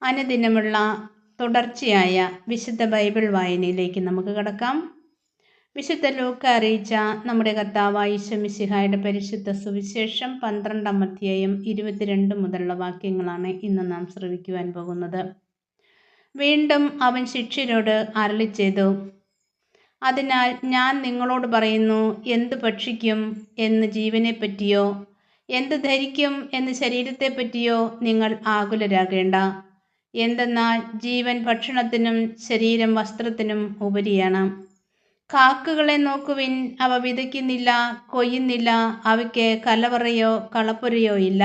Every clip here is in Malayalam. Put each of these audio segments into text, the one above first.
അനുദിനമുള്ള തുടർച്ചയായ വിശുദ്ധ ബൈബിൾ വായനയിലേക്ക് നമുക്ക് കടക്കാം. വിശുദ്ധ ലൂക്ക അറിയിച്ച നമ്മുടെ കർത്താവായ ഈശോ മിശിഹായുടെ പരിശുദ്ധ സുവിശേഷം 12-ാം അധ്യായം 22 മുതലുള്ള വാക്യങ്ങളാണ് ഇന്ന് നാം ശ്രവിക്കുവാൻ പോകുന്നത്. വീണ്ടും അവൻ ശിഷ്യരോട് അരുളിച്ചെയ്തു, അതിനാൽ ഞാൻ നിങ്ങളോട് പറയുന്നു, എന്ത് ഭക്ഷിക്കും എന്ന് ജീവനെപ്പറ്റിയോ എന്ത് ധരിക്കും എന്ന് ശരീരത്തെപ്പറ്റിയോ നിങ്ങൾ ആകുലരാകേണ്ട. എന്തെന്നാൽ ജീവൻ ഭക്ഷണത്തിനും ശരീരം വസ്ത്രത്തിനും ഉപരിയാണ്. കാക്കകളെ നോക്കുവിൻ, അവ വിതയ്ക്കുന്നില്ല, കൊയ്യുന്നില്ല, അവയ്ക്ക് കലവറയോ കളപ്പുരയോ ഇല്ല.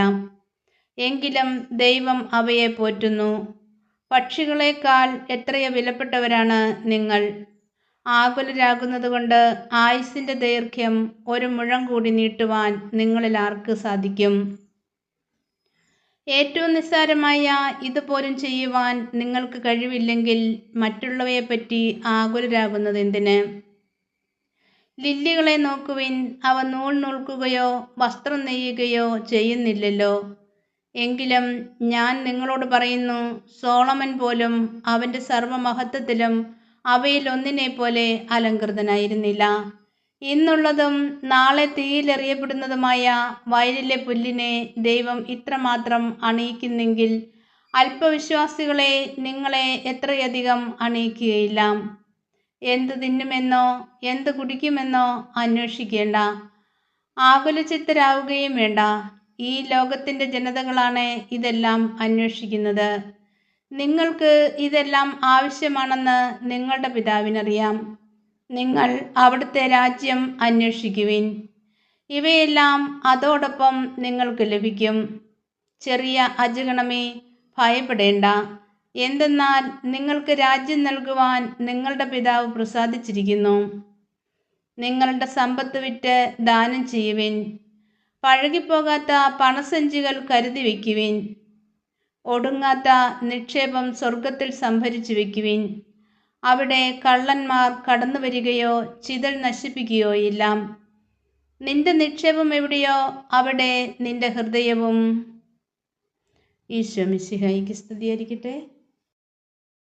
എങ്കിലും ദൈവം അവയെ പോറ്റുന്നു. പക്ഷികളെക്കാൾ എത്രയോ വിലപ്പെട്ടവരാണ് നിങ്ങൾ. ആകുലരാകുന്നതുകൊണ്ട് ആയുസ്സിൻ്റെ ദൈർഘ്യം ഒരു മുഴം കൂടി നീട്ടുവാൻ നിങ്ങളിൽ ആർക്ക് സാധിക്കും? ഏറ്റവും നിസ്സാരമായ ഇതുപോലും ചെയ്യുവാൻ നിങ്ങൾക്ക് കഴിവില്ലെങ്കിൽ മറ്റുള്ളവയെപ്പറ്റി ആകുലരാകുന്നത് എന്തിന്? ലില്ലികളെ നോക്കുവിൻ, അവ നൂൽ നൂൽക്കുകയോ വസ്ത്രം നെയ്യുകയോ ചെയ്യുന്നില്ലല്ലോ. എങ്കിലും ഞാൻ നിങ്ങളോട് പറയുന്നു, സോളമൻ പോലും അവൻ്റെ സർവ്വമഹത്വത്തിലും അവയിൽ ഒന്നിനെപ്പോലെ അലങ്കൃതനായിരുന്നില്ല. ഇന്നുള്ളതും നാളെ തീയിലെറിയപ്പെടുന്നതുമായ വയലിലെ പുല്ലിനെ ദൈവം ഇത്രമാത്രം അണിയിക്കുന്നെങ്കിൽ അല്പവിശ്വാസികളെ നിങ്ങളെ എത്രയധികം അണിയിക്കുകയില്ല. എന്തു തിന്നുമെന്നോ എന്ത് കുടിക്കുമെന്നോ അന്വേഷിക്കേണ്ട, ആകുലചിത്തരാവുകയും വേണ്ട. ഈ ലോകത്തിൻ്റെ ജനതകളാണ് ഇതെല്ലാം അന്വേഷിക്കുന്നത്. നിങ്ങൾക്ക് ഇതെല്ലാം ആവശ്യമാണെന്ന് നിങ്ങളുടെ പിതാവിനറിയാം. നിങ്ങൾ അവിടുത്തെ രാജ്യം അന്വേഷിക്കുവിൻ, ഇവയെല്ലാം അതോടൊപ്പം നിങ്ങൾക്ക് ലഭിക്കും. ചെറിയ അജഗണമേ, ഭയപ്പെടേണ്ട. എന്തെന്നാൽ നിങ്ങൾക്ക് രാജ്യം നൽകുവാൻ നിങ്ങളുടെ പിതാവ് പ്രസാദിച്ചിരിക്കുന്നു. നിങ്ങളുടെ സമ്പത്ത് വിറ്റ് ദാനം ചെയ്യുവിൻ. പഴകിപ്പോകാത്ത പണസഞ്ചികൾ കരുതി വയ്ക്കുവിൻ. ഒടുങ്ങാത്ത നിക്ഷേപം സ്വർഗത്തിൽ സംഭരിച്ചു വയ്ക്കുവിൻ. അവിടെ കള്ളന്മാർ കടന്നു വരികയോ ചിതൽ നശിപ്പിക്കുകയോ ഇല്ല. നിന്റെ നിക്ഷേപം എവിടെയോ അവിടെ നിന്റെ ഹൃദയവും. ഈശോ മിശിഹായ്ക്ക് സ്തുതിയായിരിക്കട്ടെ.